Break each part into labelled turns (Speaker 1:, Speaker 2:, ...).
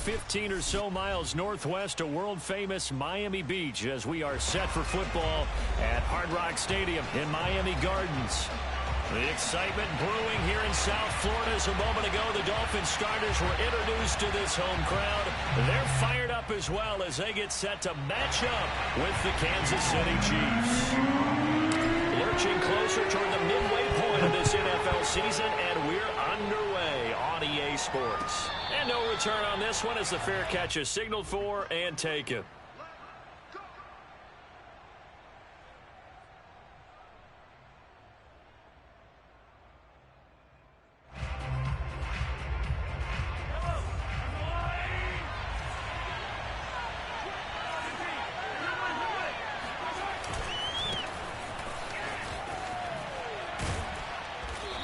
Speaker 1: 15 or so miles northwest of world-famous Miami Beach as we are set for football at Hard Rock Stadium in Miami Gardens. The excitement brewing here in South Florida. As a moment ago, the Dolphins starters were introduced to this home crowd. They're fired up as well as they get set to match up with the Kansas City Chiefs. Lurching closer toward the midway point of this NFL season, and we're underway on EA Sports. And no return on this one as the fair catch is signaled for and taken.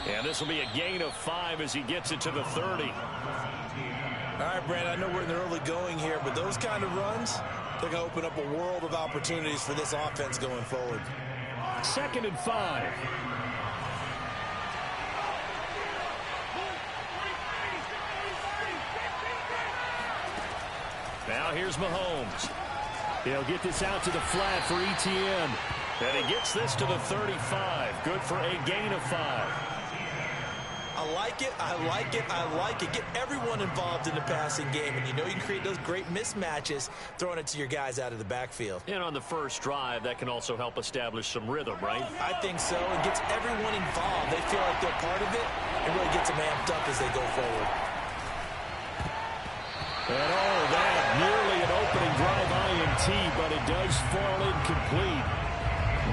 Speaker 1: And this will be a gain of 5 as he gets it to the 30.
Speaker 2: All right, Brandon, I know we're in the early going here, but those kind of runs, they're going to open up a world of opportunities for this offense going forward.
Speaker 1: 2nd and 5. Now here's Mahomes. He'll get this out to the flat for ETN. And he gets this to the 35. Good for a gain of 5.
Speaker 2: I like it, I like it, I like it. Get everyone involved in the passing game, and you know you can create those great mismatches throwing it to your guys out of the backfield.
Speaker 1: And on the first drive, that can also help establish some rhythm, right?
Speaker 2: I think so. It gets everyone involved. They feel like they're part of it, and really gets them amped up as they go forward.
Speaker 1: And all that, nearly an opening drive INT, but it does fall incomplete.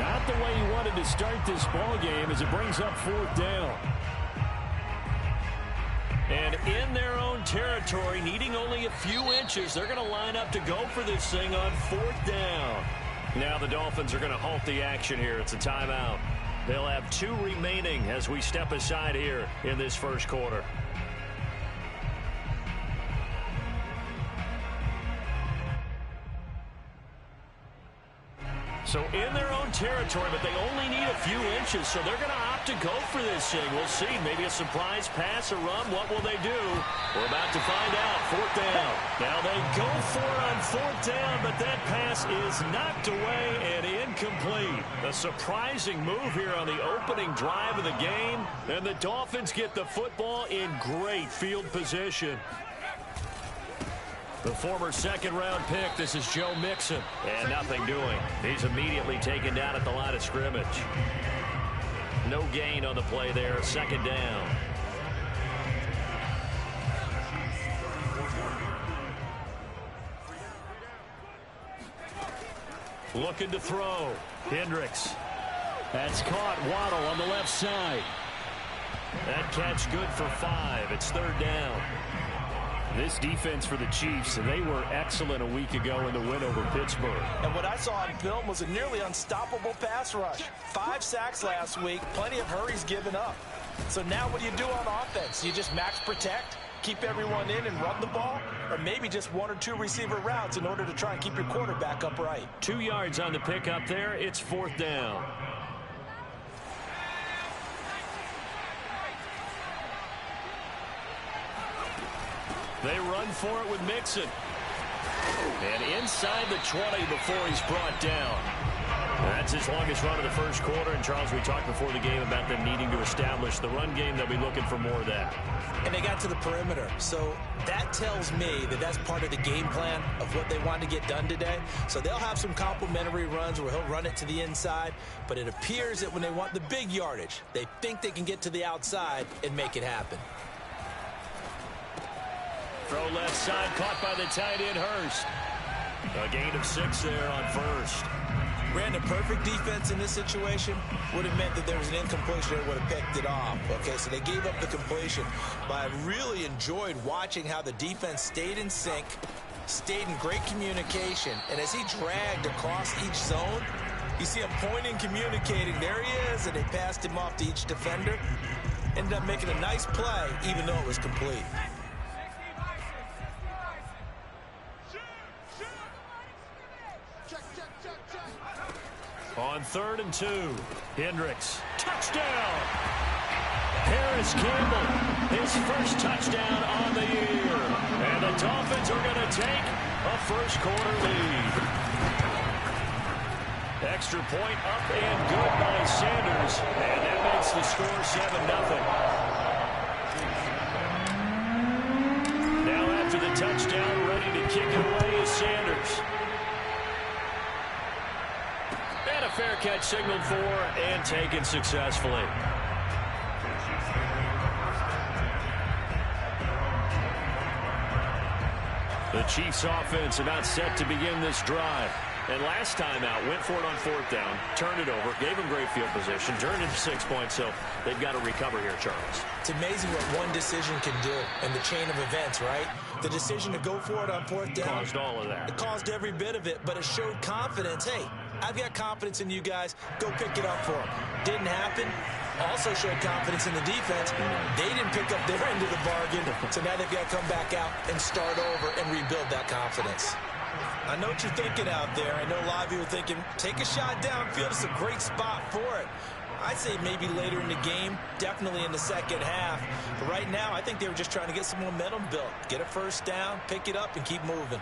Speaker 1: Not the way he wanted to start this ball game as it brings up 4th down. And in their own territory, needing only a few inches, they're going to line up to go for this thing on 4th down. Now the Dolphins are going to halt the action here. It's a timeout. They'll have 2 remaining as we step aside here in this first quarter. So in their own territory, but they only need a few inches, so they're going to opt to go for this thing. We'll see. Maybe a surprise pass, a run. What will they do? We're about to find out. 4th down. Now they go for it on 4th down, but that pass is knocked away and incomplete. A surprising move here on the opening drive of the game, and the Dolphins get the football in great field position. The former 2nd-round pick, this is Joe Mixon. And nothing doing. He's immediately taken down at the line of scrimmage. No gain on the play there. 2nd down. Looking to throw. Hendricks. That's caught. Waddle on the left side. That catch good for 5. It's 3rd down. This defense for the Chiefs, they were excellent a week ago in the win over Pittsburgh.
Speaker 2: And what I saw on film was a nearly unstoppable pass rush. 5 sacks last week, plenty of hurries given up. So now what do you do on offense? You just max protect, keep everyone in and run the ball, or maybe just 1 or 2 receiver routes in order to try and keep your quarterback upright.
Speaker 1: 2 yards on the pickup there. It's 4th down. They run for it with Mixon. And inside the 20 before he's brought down. That's his longest run of the first quarter. And, Charles, we talked before the game about them needing to establish the run game. They'll be looking for more of that.
Speaker 2: And they got to the perimeter. So that tells me that that's part of the game plan of what they want to get done today. So they'll have some complimentary runs where he'll run it to the inside. But it appears that when they want the big yardage, they think they can get to the outside and make it happen.
Speaker 1: Throw left side, caught by the tight end, Hurst. A gain of 6 there on 1st.
Speaker 2: Brandon, perfect defense in this situation would have meant that there was an incompletion that would have picked it off. Okay, so they gave up the completion. But I really enjoyed watching how the defense stayed in sync, stayed in great communication. And as he dragged across each zone, you see him pointing, communicating. There he is, and they passed him off to each defender. Ended up making a nice play, even though it was complete. On 3rd and 2, Hendricks, touchdown!
Speaker 1: Harris Campbell, his first touchdown on the year. And the Dolphins are going to take a first-quarter lead. Extra point up and good by Sanders. And that makes the score 7-0. Now after the touchdown, ready to kick it away is Sanders. And a fair catch signaled for and taken successfully. The Chiefs offense about set to begin this drive. And last time out, went for it on fourth down, turned it over, gave them great field position, turned into 6 points, so they've got to recover here, Charles.
Speaker 2: It's amazing what one decision can do in the chain of events, right? The decision to go for it on fourth down.
Speaker 1: Caused all of that.
Speaker 2: It caused every bit of it, but it showed confidence. Hey, I've got confidence in you guys. Go pick it up for them. Didn't happen. Also showed confidence in the defense. They didn't pick up their end of the bargain, so now they've got to come back out and start over and rebuild that confidence. I know what you're thinking out there. I know a lot of you are thinking, take a shot downfield. It's a great spot for it. I'd say maybe later in the game, definitely in the second half. But right now, I think they were just trying to get some momentum built. Get a first down, pick it up, and keep moving.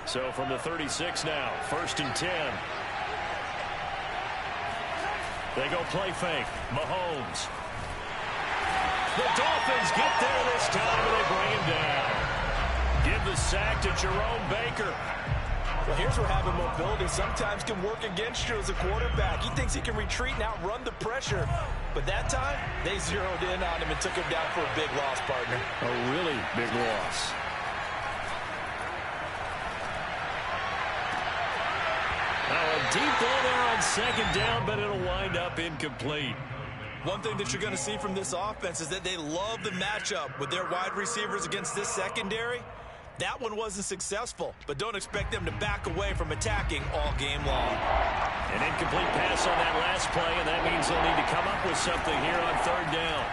Speaker 1: So from the 36 now, 1st and 10. They go play fake. Mahomes. The Dolphins get there this time, and they bring him down. Give the sack to Jerome Baker.
Speaker 2: Well, here's where having mobility sometimes can work against you as a quarterback. He thinks he can retreat and outrun the pressure. But that time, they zeroed in on him and took him down for a big loss, partner.
Speaker 1: A really big loss. Now a deep ball there on second down, but it'll wind up incomplete.
Speaker 2: One thing that you're going to see from this offense is that they love the matchup with their wide receivers against this secondary. That one wasn't successful, but don't expect them to back away from attacking all game long.
Speaker 1: An incomplete pass on that last play, and that means they'll need to come up with something here on third down.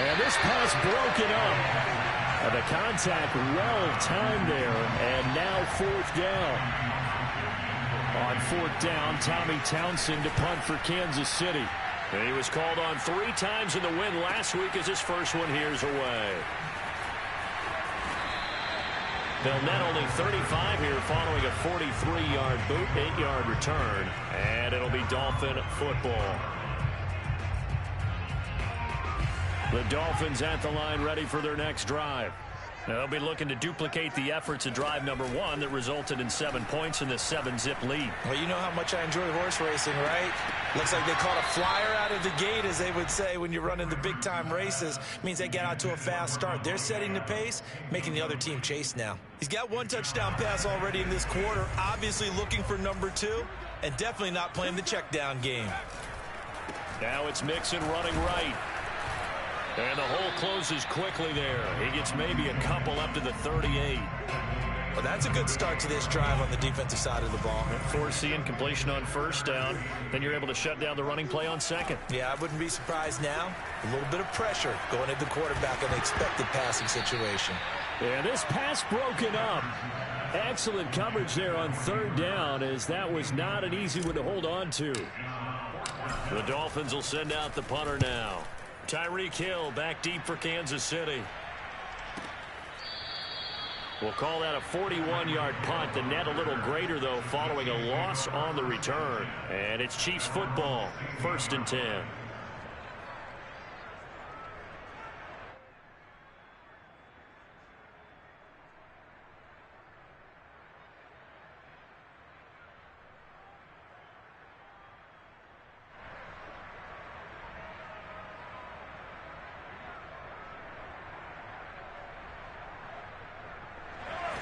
Speaker 1: And this pass broken up. The contact well-timed there, and now fourth down. On fourth down, Tommy Townsend to punt for Kansas City. And he was called on 3 times in the win last week as his first one here's away. They'll net only 35 here following a 43-yard boot, 8-yard return, and it'll be Dolphin football. The Dolphins at the line ready for their next drive. Now they'll be looking to duplicate the efforts of drive number 1 that resulted in 7 points in this 7-zip lead.
Speaker 2: Well, you know how much I enjoy horse racing, right? Looks like they caught a flyer out of the gate, as they would say when you're running the big-time races. It means they get out to a fast start. They're setting the pace, making the other team chase now. He's got 1 touchdown pass already in this quarter, obviously looking for number 2, and definitely not playing the check down game.
Speaker 1: Now it's Mixon running right. And the hole closes quickly there. He gets maybe a couple up to the 38.
Speaker 2: Well, that's a good start to this drive on the defensive side of the ball.
Speaker 1: Forcing completion on first down. Then you're able to shut down the running play on second.
Speaker 2: Yeah, I wouldn't be surprised now. A little bit of pressure going at the quarterback in the expected passing situation.
Speaker 1: And this pass broken up. Excellent coverage there on third down, as that was not an easy one to hold on to. The Dolphins will send out the punter now. Tyreek Hill back deep for Kansas City. We'll call that a 41-yard punt. The net a little greater, though, following a loss on the return. And it's Chiefs football, 1st and 10.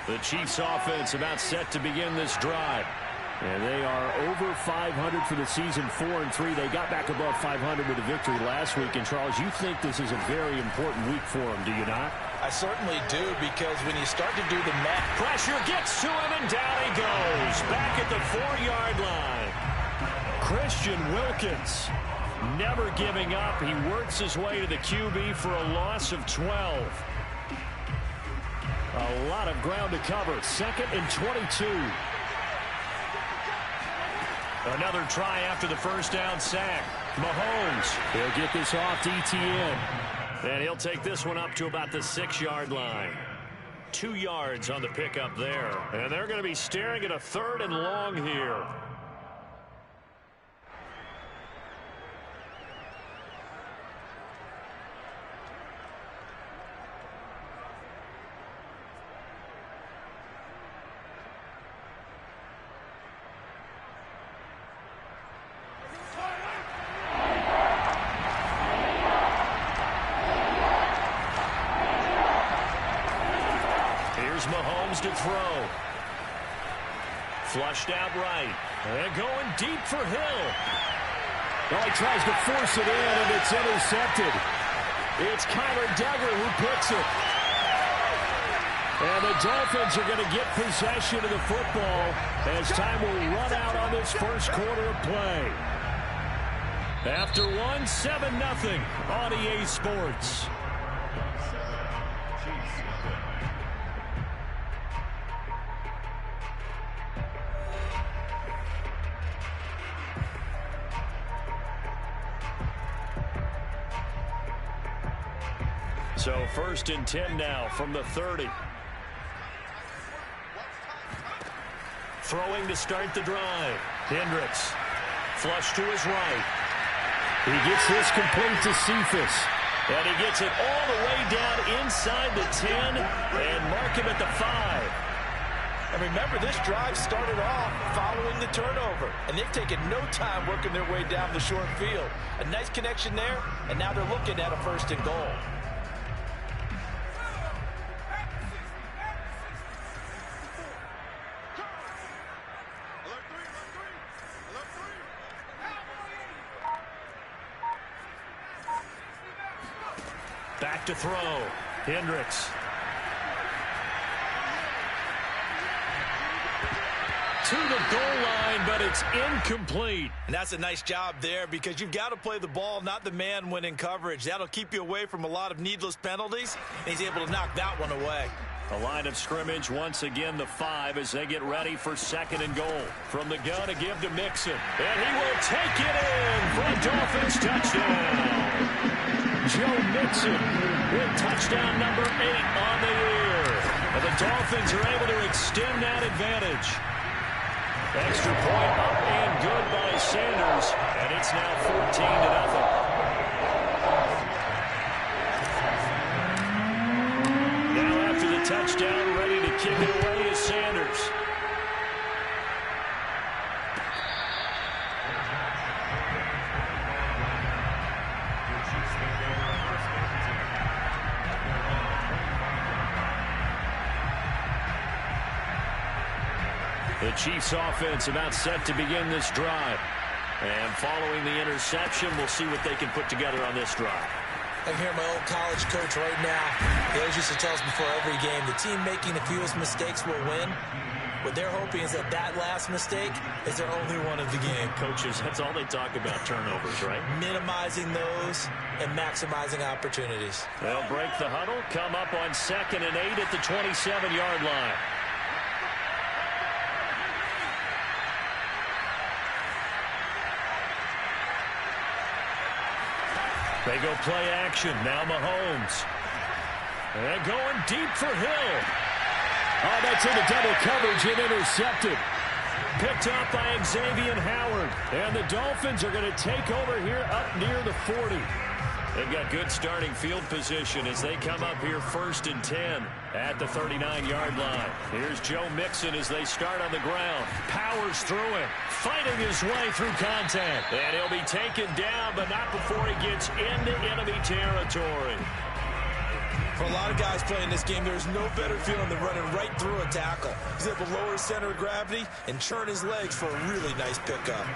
Speaker 1: The Chiefs offense about set to begin this drive. And they are over 500 for the season, 4-3. They got back above 500 with a victory last week. And, Charles, you think this is a very important week for them, do you not?
Speaker 2: I certainly do, because when you start to do the math.
Speaker 1: Pressure gets to him, and down he goes. Back at the 4-yard line. Christian Wilkins never giving up. He works his way to the QB for a loss of 12. A lot of ground to cover. 2nd and 22. Another try after the first down sack. Mahomes, he'll get this off to ETN. And he'll take this one up to about the 6-yard line. 2 yards on the pickup there. And they're going to be staring at a 3rd and long here. Mahomes to throw. Flushed out right. And going deep for Hill.
Speaker 3: Well, he tries to force it in, and it's intercepted. It's Kyler Duggar who picks it. And the Dolphins are going to get possession of the football as time will run out on this first quarter of play.
Speaker 1: After one, 7-0 on EA Sports. So 1st and 10 now from the 30. Throwing to start the drive. Hendricks. Flush to his right.
Speaker 3: He gets this complete to Cephas.
Speaker 1: And he gets it all the way down inside the 10 and mark him at the 5.
Speaker 2: And remember, this drive started off following the turnover. And they've taken no time working their way down the short field. A nice connection there, and now they're looking at a 1st and goal.
Speaker 1: Back to throw. Hendricks. To the goal line, but it's incomplete.
Speaker 2: And that's a nice job there because you've got to play the ball, not the man when in coverage. That'll keep you away from a lot of needless penalties. And he's able to knock that one away.
Speaker 1: A line of scrimmage once again the 5 as they get ready for 2nd and goal. From the gun to give to Mixon. And he will take it in for a Dolphins touchdown. Joe Mixon with touchdown number 8 on the year. And the Dolphins are able to extend that advantage. Extra point up and good by Sanders. And it's now 14-0. Now after the touchdown, ready to kick it away is Sanders. The Chiefs offense about set to begin this drive. And following the interception, we'll see what they can put together on this drive.
Speaker 2: I hear my old college coach right now. He always used to tell us before every game, the team making the fewest mistakes will win. What they're hoping is that that last mistake is their only one of the game.
Speaker 1: Coaches, that's all they talk about, turnovers, right?
Speaker 2: Minimizing those and maximizing opportunities.
Speaker 1: They'll break the huddle, come up on 2nd and 8 at the 27-yard line. They go play action. Now Mahomes. And going deep for Hill.
Speaker 3: Oh, that's into double coverage and intercepted.
Speaker 1: Picked up by Xavier Howard. And the Dolphins are going to take over here up near the 40. They've got good starting field position as they come up here 1st and 10 at the 39-yard line. Here's Joe Mixon as they start on the ground. Powers through him, fighting his way through contact. And he'll be taken down, but not before he gets into enemy territory.
Speaker 2: For a lot of guys playing this game, there's no better feeling than running right through a tackle. He's able to lower his center of gravity and churn his legs for a really nice pickup.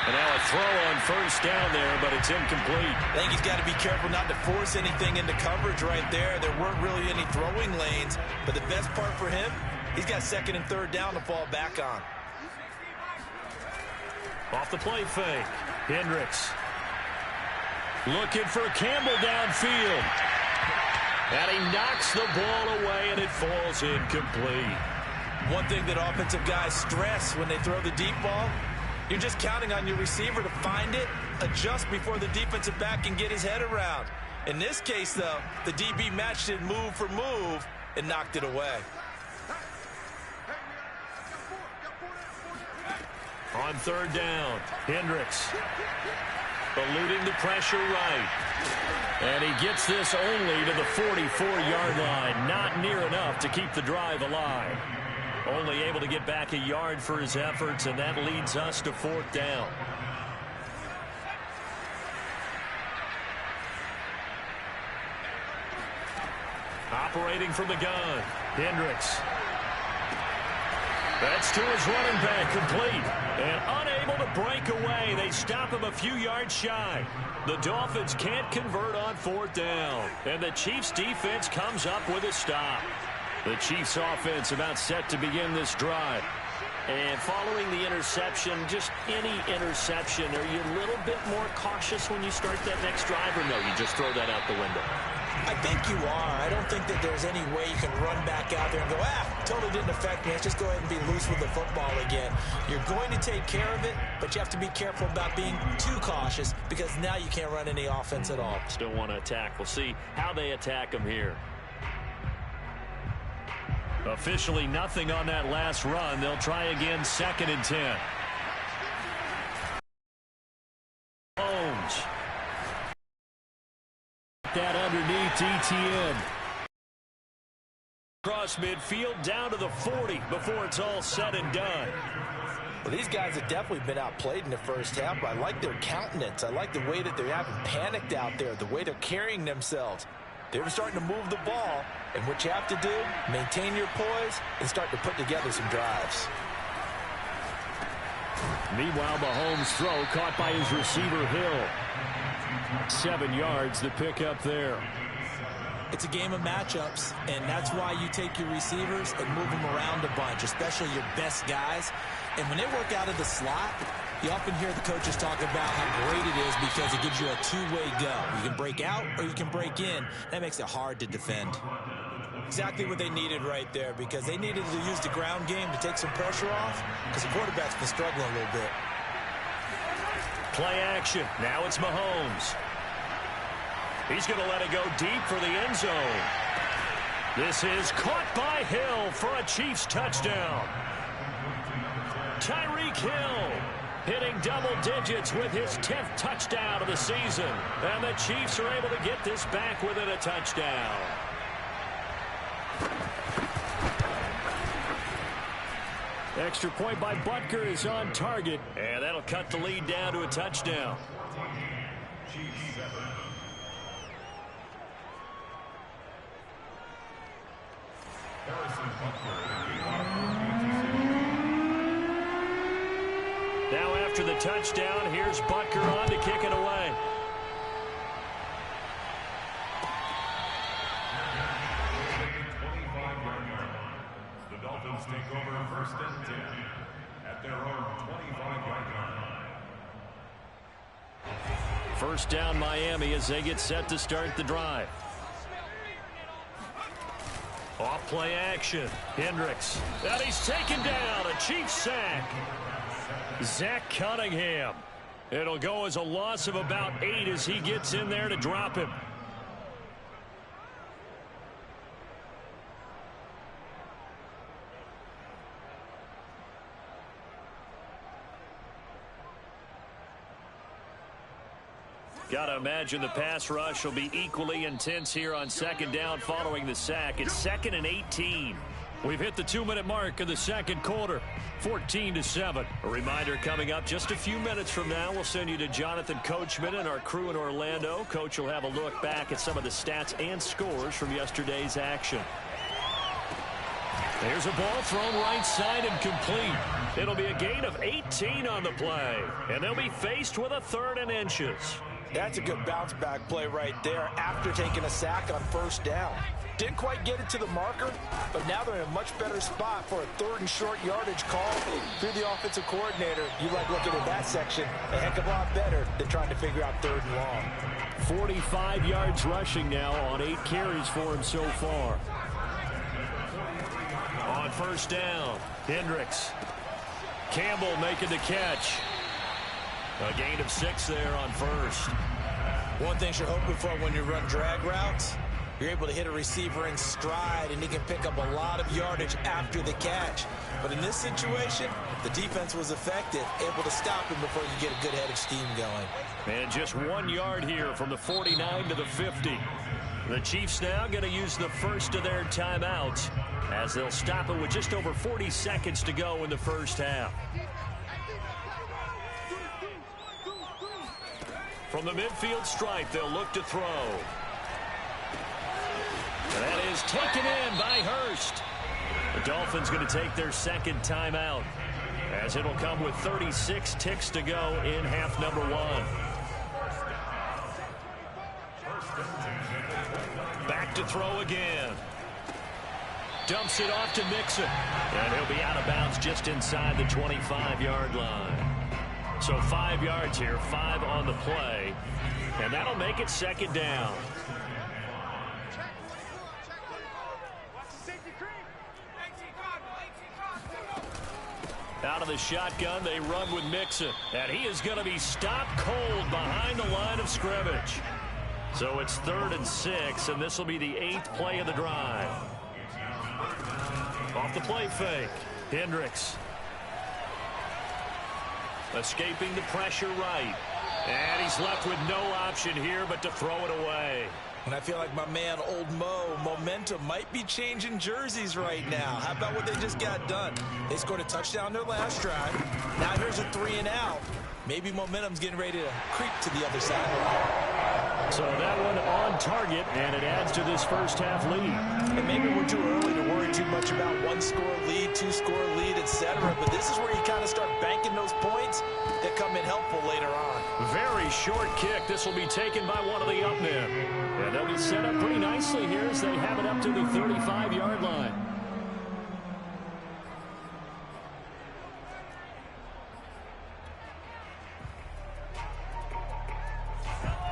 Speaker 1: And now a throw on 1st down there, but it's incomplete.
Speaker 2: I think he's got to be careful not to force anything into coverage right there. There weren't really any throwing lanes, but the best part for him, he's got 2nd and 3rd down to fall back on.
Speaker 1: Off the play fake, Hendricks. Looking for Campbell downfield. And he knocks the ball away, and it falls incomplete.
Speaker 2: One thing that offensive guys stress when they throw the deep ball, You're just counting on your receiver to find it, adjust before the defensive back can get his head around. In this case, though, the DB matched it move for move and knocked it away.
Speaker 1: On third down, Hendricks eluding the pressure right. And he gets this only to the 44-yard line. Not near enough to keep the drive alive. Only able to get back a yard for his efforts, and that leads us to fourth down. Operating from the gun, Hendricks. That's to his running back, complete. And unable to break away. They stop him a few yards shy. The Dolphins can't convert on fourth down. And the Chiefs' defense comes up with a stop. The Chiefs' offense about set to begin this drive. And following the interception, just any interception, are you a little bit more cautious when you start that next drive, or no, you just throw that out the window?
Speaker 2: I think you are. I don't think that there's any way you can run back out there and go, totally didn't affect me. Let's just go ahead and be loose with the football again. You're going to take care of it, but you have to be careful about being too cautious because now you can't run any offense at all.
Speaker 1: Still want to attack. We'll see how they attack him here. Officially nothing on that last run. They'll try again, 2nd and 10. Holmes. That underneath ETN. Across midfield down to the 40 before it's all said and done.
Speaker 2: Well, these guys have definitely been outplayed in the first half, but I like their countenance. I like the way that they haven't panicked out there, the way they're carrying themselves. They're starting to move the ball, and what you have to do, maintain your poise and start to put together some drives.
Speaker 1: Meanwhile, Mahomes' throw caught by his receiver, Hill. 7 yards, the pickup there.
Speaker 2: It's a game of matchups, and that's why you take your receivers and move them around a bunch, especially your best guys. And when they work out of the slot, you often hear the coaches talk about how great it is because it gives you a two-way go. You can break out or you can break in. That makes it hard to defend. Exactly what they needed right there, because they needed to use the ground game to take some pressure off because the quarterback's been struggling a little bit.
Speaker 1: Play action. Now it's Mahomes. He's going to let it go deep for the end zone. This is caught by Hill for a Chiefs touchdown. Tyreek Hill hitting double digits with his 10th touchdown of the season. And the Chiefs are able to get this back within a touchdown. Extra point by Butker is on target. And that'll cut the lead down to a touchdown. Now after the touchdown, here's Butker on to kick it away.
Speaker 4: The Dolphins take over 1st and 10 at their own 25-yard line.
Speaker 1: First down Miami as they get set to start the drive. Off play action. Hendricks. And he's taken down. A Chiefs sack. Zach Cunningham. It'll go as a loss of about 8 as he gets in there to drop him. Got to imagine the pass rush will be equally intense here on 2nd down following the sack. It's 2nd and 18. We've hit the 2-minute mark of the 2nd quarter, 14-7. A reminder coming up just a few minutes from now. We'll send you to Jonathan Coachman and our crew in Orlando. Coach will have a look back at some of the stats and scores from yesterday's action. There's a ball thrown right side and complete. It'll be a gain of 18 on the play, and they'll be faced with a 3rd and inches.
Speaker 2: That's a good bounce back play right there after taking a sack on 1st down. Didn't quite get it to the marker, but now they're in a much better spot for a 3rd and short yardage call through the offensive coordinator. You like looking at that section a heck of a lot better than trying to figure out 3rd and long.
Speaker 1: 45 yards rushing now on 8 carries for him so far. On 1st down, Hendricks. Campbell making the catch. A gain of 6 there on first.
Speaker 2: One thing you're hoping for when you run drag routes, you're able to hit a receiver in stride, and he can pick up a lot of yardage after the catch. But in this situation, the defense was effective, able to stop him before you get a good head of steam going.
Speaker 1: And just 1 yard here from the 49 to the 50. The Chiefs now going to use the first of their timeouts as they'll stop it with just over 40 seconds to go in the first half. From the midfield stripe, they'll look to throw. And that is taken in by Hurst. The Dolphins going to take their second timeout as it'll come with 36 ticks to go in half number 1. Back to throw again. Dumps it off to Mixon. And he'll be out of bounds just inside the 25-yard line. So 5 yards here, 5 on the play. And that'll make it second down. Out of the shotgun, they run with Mixon. And he is going to be stopped cold behind the line of scrimmage. So it's 3rd and 6, and this will be the 8th play of the drive. Off the play fake, Hendricks. Escaping the pressure right. And he's left with no option here but to throw it away.
Speaker 2: And I feel like my man, Old Mo, momentum might be changing jerseys right now. How about what they just got done? They scored a touchdown their last drive. Now here's a 3 and out. Maybe momentum's getting ready to creep to the other side.
Speaker 1: So that one on target, and it adds to this first half lead.
Speaker 2: And maybe we're too early to worry too much about 1-score lead, 2-score lead, etc. But this is where you kind of start banking those points that come in helpful later on.
Speaker 1: Very short kick. This will be taken by one of the up men. And they'll be set up pretty nicely here as they have it up to the 35-yard line.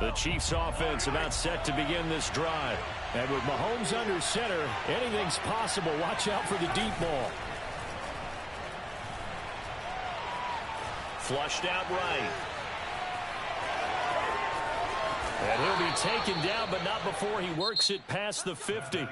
Speaker 1: The Chiefs offense about set to begin this drive. And with Mahomes under center, anything's possible. Watch out for the deep ball. Flushed out right. And he'll be taken down, but not before he works it past the 50.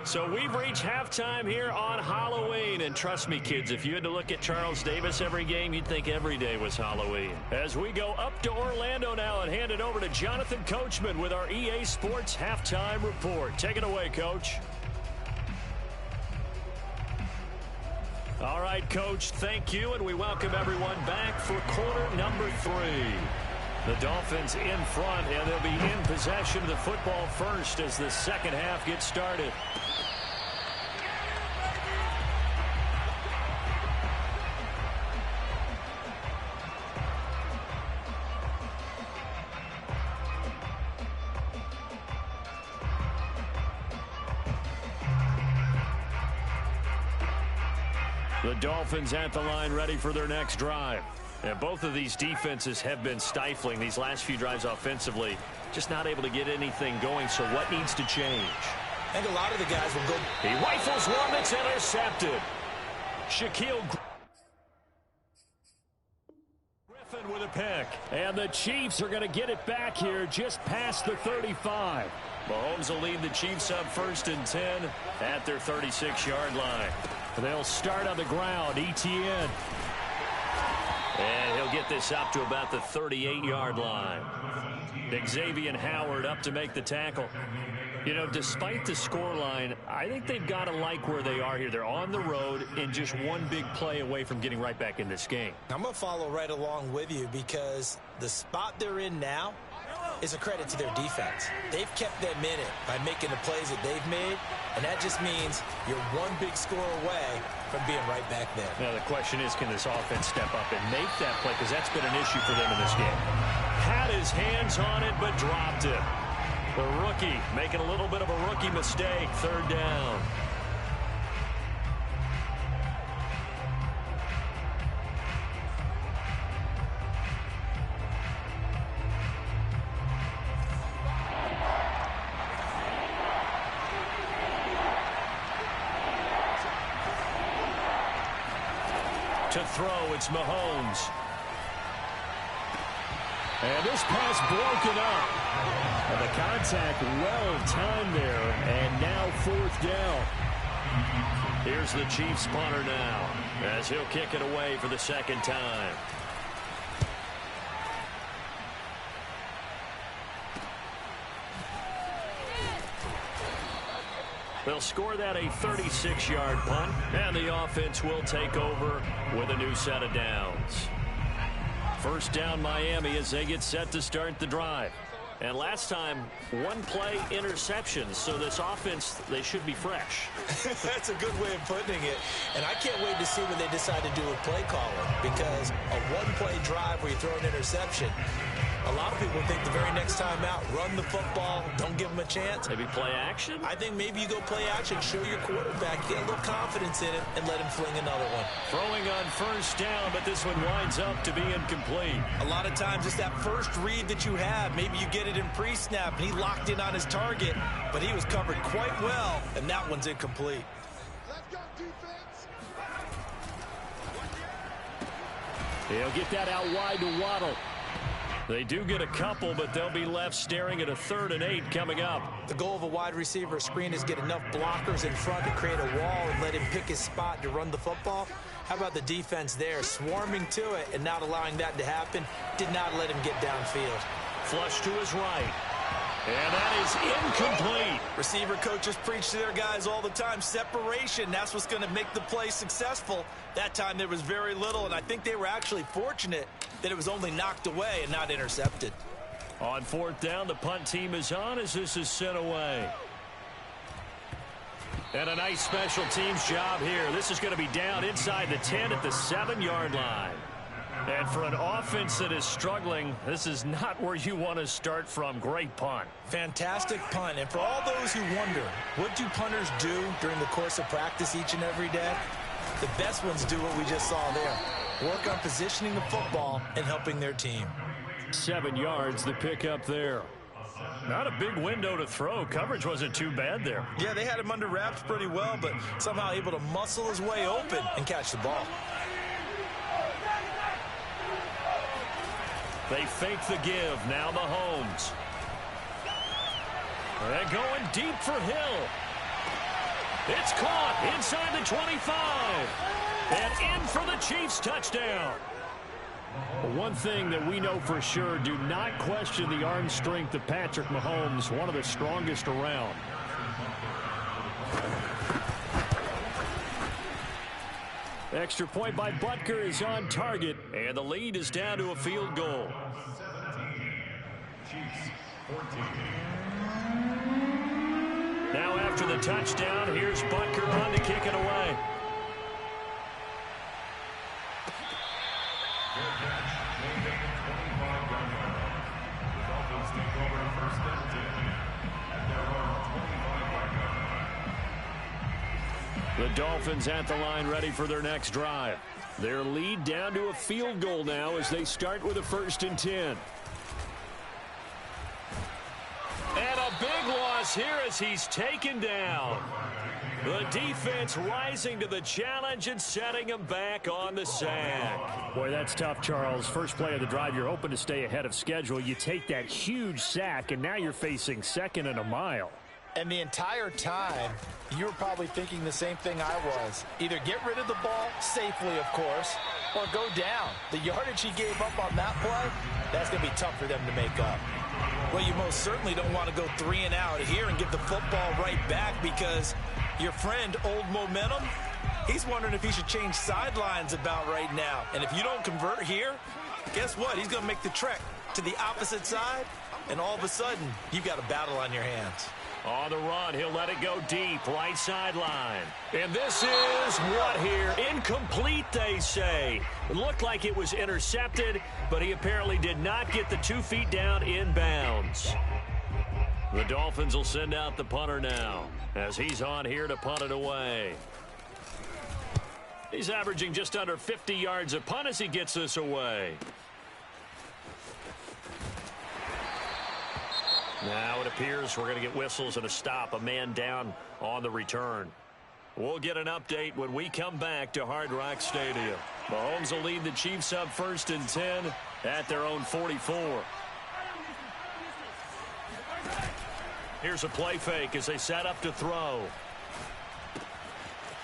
Speaker 1: So we've reached halftime here on Halloween. And trust me, kids, if you had to look at Charles Davis every game, you'd think every day was Halloween. As we go up to Orlando now and hand it over to Jonathan Coachman with our EA Sports Halftime Report. Take it away, Coach. All right, Coach, thank you, and we welcome everyone back for quarter number 3. The Dolphins in front, and they'll be in possession of the football first as the second half gets started. The Dolphins at the line ready for their next drive. And both of these defenses have been stifling these last few drives offensively. Just not able to get anything going, so what needs to change?
Speaker 2: I think a lot of the guys will go.
Speaker 1: He rifles one that's intercepted. Shaquille Griffin with a pick. And the Chiefs are going to get it back here just past the 35. Mahomes will lead the Chiefs up 1st and 10 at their 36-yard line. They'll start on the ground. Etienne. And he'll get this up to about the 38-yard line. Xavier Howard up to make the tackle. You know, despite the scoreline, I think they've got to like where they are here. They're on the road and just one big play away from getting right back in this game.
Speaker 2: I'm going to follow right along with you because the spot they're in now is a credit to their defense. They've kept them in it by making the plays that they've made, and that just means you're one big score away from being right back there.
Speaker 1: Now the question is, can this offense step up and make that play? Because that's been an issue for them in this game. Had his hands on it, but dropped it. The rookie making a little bit of a rookie mistake. 3rd down. To throw, it's Mahomes.
Speaker 3: And this pass broken up. And the contact well timed there. And now fourth down.
Speaker 1: Here's the Chiefs punter now as he'll kick it away for the second time. They'll score that a 36-yard punt, and the offense will take over with a new set of downs. First down Miami as they get set to start the drive. And last time, one play interceptions, so this offense, they should be fresh.
Speaker 2: That's a good way of putting it. And I can't wait to see what they decide to do with play calling, because a one-play drive where you throw an interception, a lot of people think the very next time out, run the football, don't give them a chance.
Speaker 1: Maybe play action?
Speaker 2: I think maybe you go play action, show your quarterback, get a little confidence in it, and let him fling another one.
Speaker 1: Throwing on first down, but this one winds up to be incomplete.
Speaker 2: A lot of times it's that first read that you have. Maybe you get it in pre-snap, and he locked in on his target, but he was covered quite well, and that one's incomplete.
Speaker 5: Let's go, defense.
Speaker 3: He'll get that out wide to Waddle.
Speaker 1: They do get a couple, but they'll be left staring at a 3rd and 8 coming up.
Speaker 2: The goal of a wide receiver screen is get enough blockers in front to create a wall and let him pick his spot to run the football. How about the defense there, swarming to it and not allowing that to happen? Did not let him get downfield.
Speaker 1: Flush to his right. And that is incomplete.
Speaker 2: Receiver coaches preach to their guys all the time. Separation, that's what's going to make the play successful. That time there was very little, and I think they were actually fortunate that it was only knocked away and not intercepted.
Speaker 1: On 4th down, the punt team is on as this is sent away. And a nice special teams job here. This is going to be down inside the 10 at the 7-yard line. And for an offense that is struggling, this is not where you want to start from. Great punt.
Speaker 2: Fantastic punt. And for all those who wonder, what do punters do during the course of practice each and every day? The best ones do what we just saw there. Work on positioning the football and helping their team.
Speaker 3: 7 yards, the pickup there.
Speaker 1: Not a big window to throw. Coverage wasn't too bad there.
Speaker 2: Yeah, they had him under wraps pretty well, but somehow able to muscle his way open and catch the ball.
Speaker 1: They fake the give. Now Mahomes. They're going deep for Hill. It's caught inside the 25. And in for the Chiefs touchdown.
Speaker 3: One thing that we know for sure, do not question the arm strength of Patrick Mahomes, one of the strongest around. Extra point by Butker is on target,
Speaker 1: and the lead is down to a field goal.
Speaker 4: 17. Chiefs 14.
Speaker 1: Now after the touchdown, here's Butker on to kick it away.
Speaker 4: Good catch. Made it 25-yard line. The Dolphins take over 1st and 10 at their own 25-yard line.
Speaker 3: The Dolphins at the line ready for their next drive. Their lead down to a field goal now as they start with a 1st and 10.
Speaker 1: And a big loss here as he's taken down. The defense rising to the challenge and setting him back on the sack.
Speaker 3: Boy, that's tough, Charles. First play of the drive, you're hoping to stay ahead of schedule. You take that huge sack, and now you're facing 2nd and a mile.
Speaker 6: And the entire time, you were probably thinking the same thing I was. Either get rid of the ball, safely, of course, or go down. The yardage he gave up on that play, that's going to be tough for them to make up.
Speaker 2: Well, you most certainly don't want to go 3 and out here and give the football right back, because your friend, Old Momentum, he's wondering if he should change sidelines about right now. And if you don't convert here, guess what? He's going to make the trek to the opposite side, and all of a sudden, you've got a battle on your hands.
Speaker 1: On the run, he'll let it go deep, right sideline. And this is what here? Incomplete, they say. It looked like it was intercepted, but he apparently did not get the 2 feet down in bounds. The Dolphins will send out the punter now as he's on here to punt it away. He's averaging just under 50 yards a punt as he gets this away. Now it appears we're going to get whistles and a stop, a man down on the return. We'll get an update when we come back to Hard Rock Stadium.
Speaker 3: Mahomes will lead the Chiefs up 1st and 10 at their own 44. Here's a play fake as they set up to throw.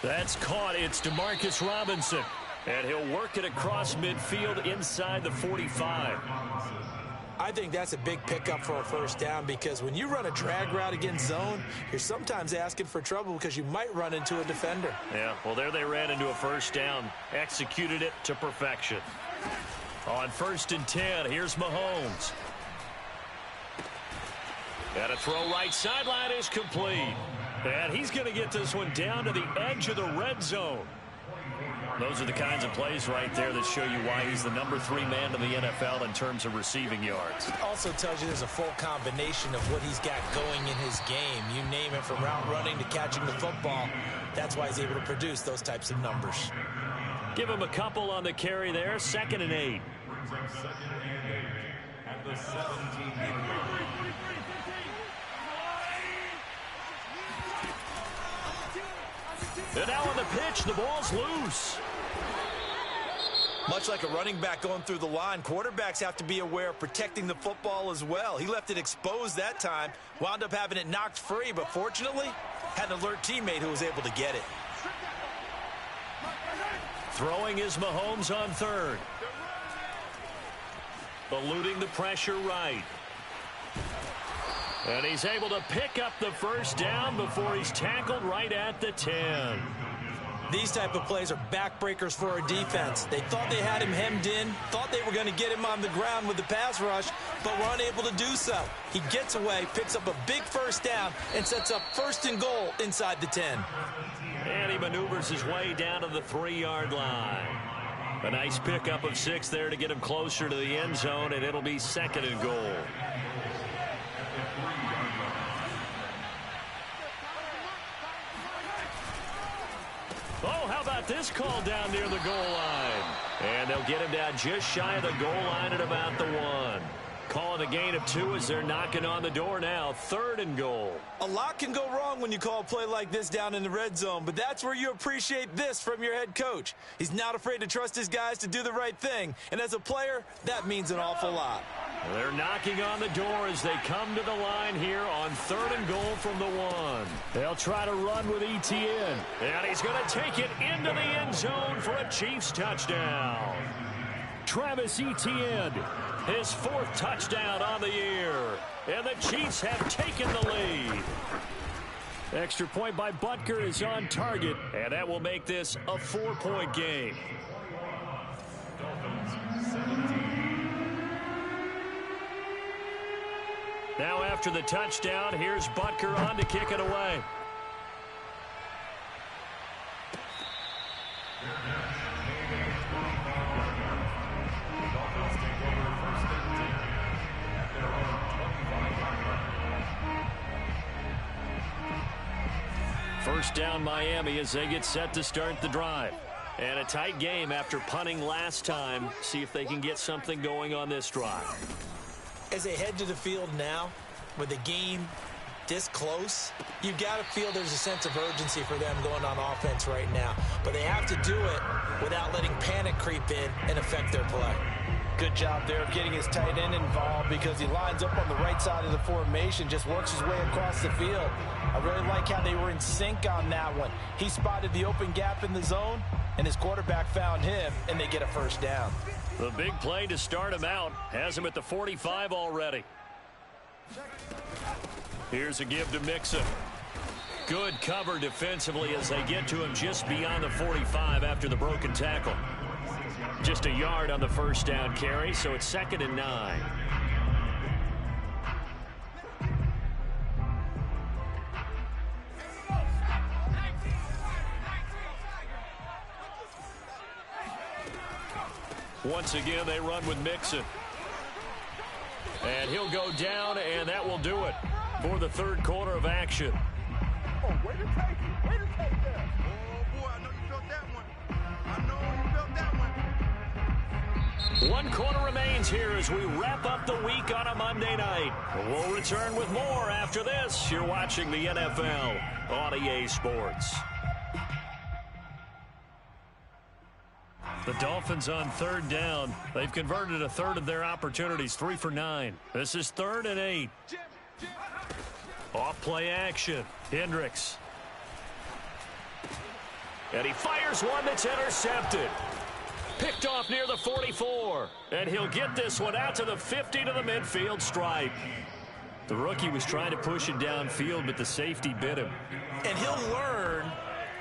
Speaker 3: That's caught. It's Demarcus Robinson. And he'll work it across midfield inside the 45.
Speaker 2: I think that's a big pickup for a first down, because when you run a drag route against zone, you're sometimes asking for trouble because you might run into a defender.
Speaker 3: Yeah, well, there they ran into a first down. Executed it to perfection. On 1st and 10, here's Mahomes. And a throw right sideline is complete. And he's going to get this one down to the edge of the red zone. Those are the kinds of plays right there that show you why he's the number 3 man in the NFL in terms of receiving yards.
Speaker 2: It also tells you there's a full combination of what he's got going in his game. You name it, from route running to catching the football. That's why he's able to produce those types of numbers.
Speaker 3: Give him a couple on the carry there. 2nd and 8.
Speaker 4: Brings up 2nd and 8 at the 17-yard line.
Speaker 3: And now on the pitch, the ball's loose.
Speaker 2: Much like a running back going through the line, quarterbacks have to be aware of protecting the football as well. He left it exposed that time, wound up having it knocked free, but fortunately, had an alert teammate who was able to get it.
Speaker 3: Throwing is Mahomes on 3rd. Eluding the pressure right. And he's able to pick up the first down before he's tackled right at the 10.
Speaker 2: These type of plays are backbreakers for a defense. They thought they had him hemmed in, thought they were going to get him on the ground with the pass rush, but were unable to do so. He gets away, picks up a big first down, and sets up 1st and goal inside the 10.
Speaker 3: And he maneuvers his way down to the 3-yard line. A nice pickup of 6 there to get him closer to the end zone, and it'll be 2nd and goal. Oh, how about this call down near the goal line? And they'll get him down just shy of the goal line at about the 1. Calling a gain of 2 as they're knocking on the door now. 3rd and goal.
Speaker 2: A lot can go wrong when you call a play like this down in the red zone, but that's where you appreciate this from your head coach. He's not afraid to trust his guys to do the right thing, and as a player, that means an awful lot.
Speaker 3: They're knocking on the door as they come to the line here on 3rd and goal from the 1. They'll try to run with Etienne, and he's going to take it into the end zone for a Chiefs touchdown. Travis Etienne, his 4th touchdown on the year, and the Chiefs have taken the lead. Extra point by Butker is on target, and that will make this a 4-point game.
Speaker 4: Dolphins 17.
Speaker 3: Now after the touchdown, here's Butker on to kick it away.
Speaker 4: Dolphins take over 1st and 10 at their own 25-yard line.
Speaker 3: First down Miami as they get set to start the drive. And a tight game after punting last time. See if they can get something going on this drive.
Speaker 2: As they head to the field now, with the game this close, you've got to feel there's a sense of urgency for them going on offense right now. But they have to do it without letting panic creep in and affect their play.
Speaker 6: Good job there of getting his tight end involved, because he lines up on the right side of the formation, just works his way across the field. I really like how they were in sync on that one. He spotted the open gap in the zone, and his quarterback found him, and they get a first down.
Speaker 3: The big play to start him out has him at the 45 already. Here's a give to Mixon. Good cover defensively as they get to him just beyond the 45 after the broken tackle. Just a yard on the first down carry, so it's 2nd and 9. Once again, they run with Mixon. And he'll go down, and that will do it for the 3rd quarter of action.
Speaker 5: Oh, way to take it. Way to take that. Oh, boy, I know you felt that one. I know you felt that one.
Speaker 3: 1 quarter remains here as we wrap up the week on a Monday night. We'll return with more after this. You're watching the NFL on EA Sports.
Speaker 1: The Dolphins on third down. They've converted a third of their opportunities, 3 for 9. This is 3rd and 8. Off play action. Hendricks. And he fires one that's intercepted. Picked off near the 44. And he'll get this one out to the 50 to the midfield stripe. The rookie was trying to push it downfield, but the safety bit him.
Speaker 2: And he'll learn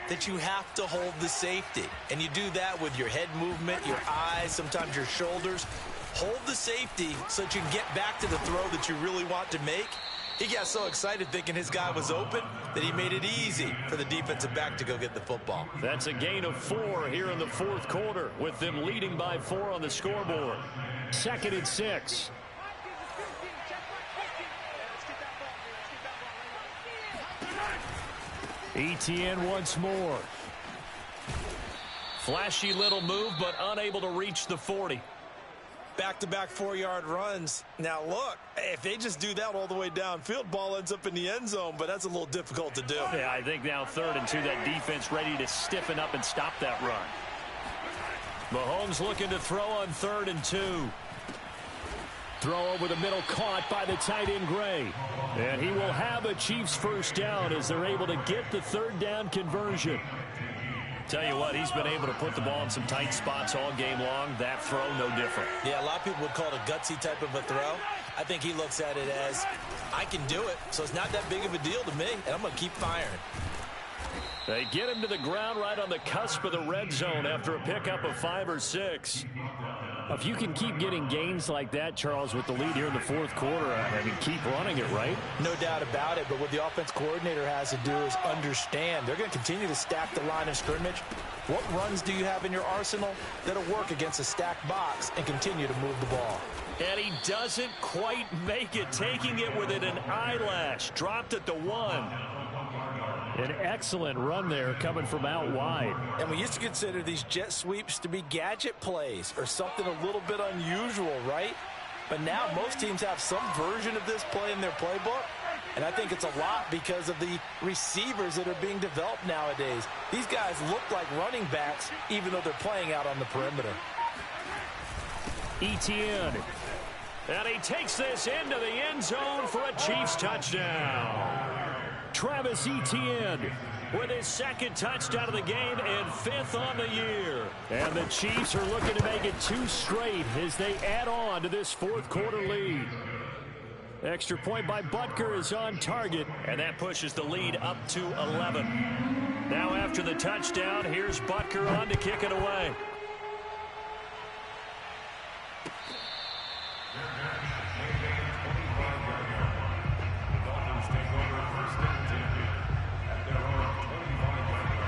Speaker 2: that you have to hold the safety. And you do that with your head movement, your eyes, sometimes your shoulders. Hold the safety so that you can get back to the throw that you really want to make. He got so excited thinking his guy was open that he made it easy for the defensive back to go get the football.
Speaker 1: That's a gain of 4 here in the 4th quarter, with them leading by 4 on the scoreboard. 2nd and 6. Etienne once more. Flashy little move, but unable to reach the 40.
Speaker 2: Back-to-back 4-yard runs. Now, look, if they just do that all the way downfield, ball ends up in the end zone, but that's a little difficult to do.
Speaker 1: Yeah, I think now 3rd and 2, that defense ready to stiffen up and stop that run. Mahomes looking to throw on 3rd and 2. Throw over the middle, caught by the tight end Gray. And he will have a Chiefs first down as they're able to get the 3rd down conversion. Tell you what, he's been able to put the ball in some tight spots all game long. That throw, no different.
Speaker 2: Yeah, a lot of people would call it a gutsy type of a throw. I think he looks at it as, I can do it, so it's not that big of a deal to me, and I'm going to keep firing.
Speaker 1: They get him to the ground right on the cusp of the red zone after a pickup of 5 or 6. If you can keep getting gains like that, Charles, with the lead here in the 4th quarter, I mean, keep running it, right?
Speaker 6: No doubt about it, but what the offense coordinator has to do is understand. They're going to continue to stack the line of scrimmage. What runs do you have in your arsenal that'll work against a stacked box and continue to move the ball?
Speaker 1: And he doesn't quite make it, taking it within an eyelash. Dropped at the 1. An excellent run there coming from out wide.
Speaker 6: And we used to consider these jet sweeps to be gadget plays or something a little bit unusual, right? But now most teams have some version of this play in their playbook. And I think it's a lot because of the receivers that are being developed nowadays. These guys look like running backs even though they're playing out on the perimeter.
Speaker 1: Etienne. And he takes this into the end zone for a Chiefs touchdown. Travis Etienne with his 2nd touchdown of the game and 5th on the year. And the Chiefs are looking to make it 2 straight as they add on to this 4th quarter lead. Extra point by Butker is on target, and that pushes the lead up to 11. Now after the touchdown, here's Butker on to kick it away.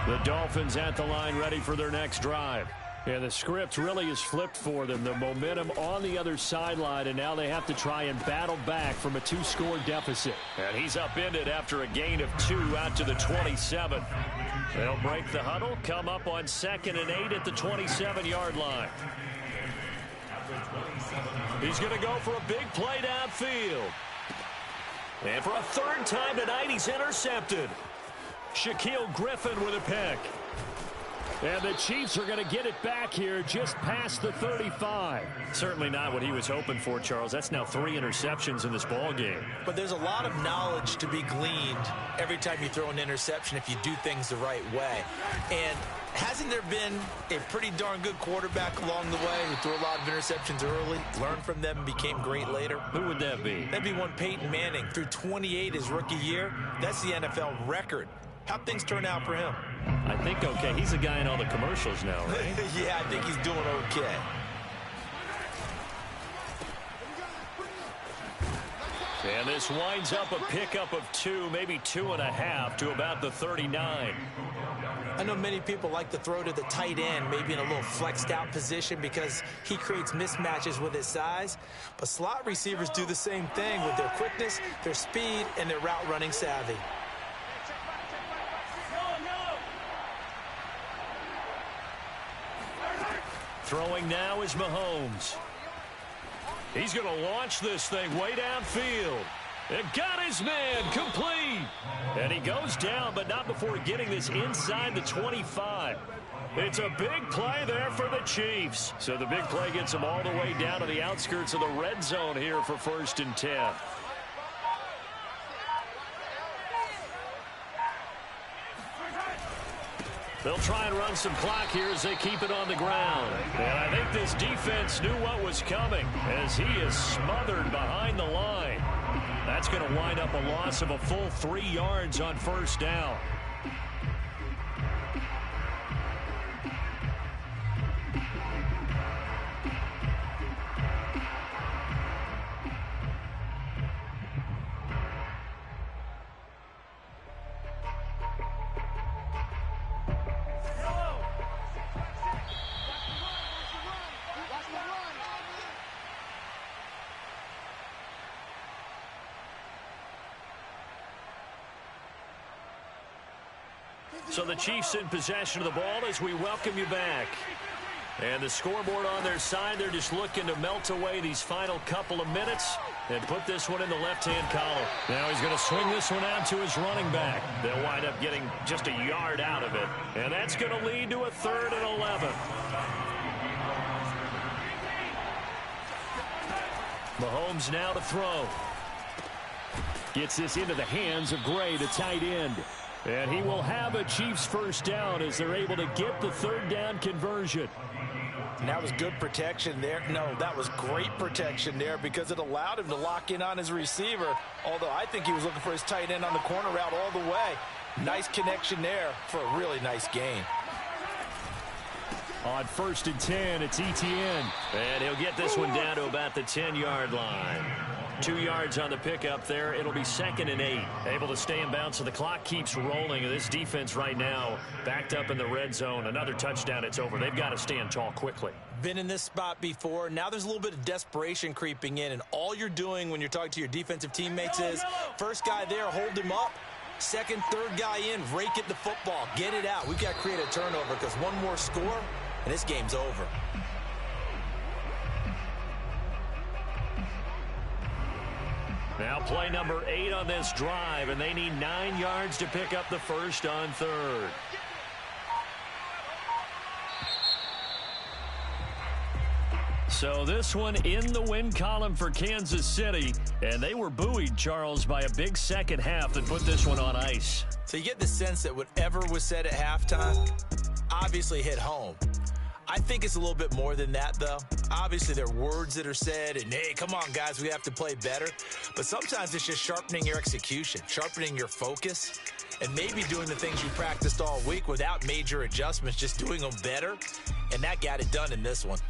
Speaker 1: The Dolphins at the line ready for their next drive. And the script really is flipped for them. The momentum on the other sideline, and now they have to try and battle back from a 2-score deficit. And he's upended after a gain of 2 out to the 27. They'll break the huddle, come up on 2nd and 8 at the 27-yard line. He's going to go for a big play downfield. And for a 3rd time tonight, he's intercepted. Shaquille Griffin with a pick. And the Chiefs are going to get it back here just past the 35. Certainly not what he was hoping for, Charles. That's now 3 interceptions in this ball game.
Speaker 2: But there's a lot of knowledge to be gleaned every time you throw an interception if you do things the right way. And hasn't there been a pretty darn good quarterback along the way who threw a lot of interceptions early, learned from them, and became great later?
Speaker 1: Who would that be?
Speaker 2: That'd be one Peyton Manning. Threw 28 his rookie year. That's the NFL record. How'd things turn out for him?
Speaker 1: I think okay. He's a guy in all the commercials now, right?
Speaker 2: Yeah, I think he's doing okay.
Speaker 1: And this winds up a pickup of 2, maybe 2.5 to about the 39.
Speaker 2: I know many people like to throw to the tight end, maybe in a little flexed out position because he creates mismatches with his size. But slot receivers do the same thing with their quickness, their speed, and their route running savvy.
Speaker 1: Throwing now is Mahomes. He's going to launch this thing way downfield. And got his man complete. And he goes down, but not before getting this inside the 25.
Speaker 3: It's a big play there for the Chiefs. So the big play gets them all the way down to the outskirts of the red zone here for 1st and 10. They'll try and run some clock here as they keep it on the ground. And I think this defense knew what was coming as he is smothered behind the line. That's going to wind up a loss of a full 3 yards on 1st down. So the Chiefs in possession of the ball as we welcome you back. And the scoreboard on their side, they're just looking to melt away these final couple of minutes and put this one in the left-hand column. Now he's going to swing this one out to his running back. They'll wind up getting just a yard out of it. And that's going to lead to a 3rd and 11. Mahomes now to throw. Gets this into the hands of Gray, the tight end. And he will have a Chiefs 1st down as they're able to get the 3rd down conversion.
Speaker 6: And that was good protection there. No, that was great protection there because it allowed him to lock in on his receiver. Although I think he was looking for his tight end on the corner route all the way. Nice connection there for a really nice gain.
Speaker 3: On 1st and 10, it's Etienne. And he'll get this one down to about the 10-yard line. 2 yards on the pickup there. It'll be 2nd and 8. Able to stay in bounds, so the clock keeps rolling. This defense right now backed up in the red zone. Another touchdown, it's over. They've got to stand tall quickly.
Speaker 2: Been in this spot before. Now there's a little bit of desperation creeping in, and all you're doing when you're talking to your defensive teammates is first guy there, hold him up. Second, third guy in, rake at the football. Get it out. We've got to create a turnover because one more score, and this game's over.
Speaker 3: Now play number 8 on this drive, and they need 9 yards to pick up the 1st on 3rd. So this one in the win column for Kansas City, and they were buoyed, Charles, by a big second half that put this one on ice.
Speaker 2: So you get the sense that whatever was said at halftime obviously hit home. I think it's a little bit more than that, though. Obviously, there are words that are said, and, hey, come on, guys, we have to play better. But sometimes it's just sharpening your execution, sharpening your focus, and maybe doing the things you practiced all week without major adjustments, just doing them better. And that got it done in this one.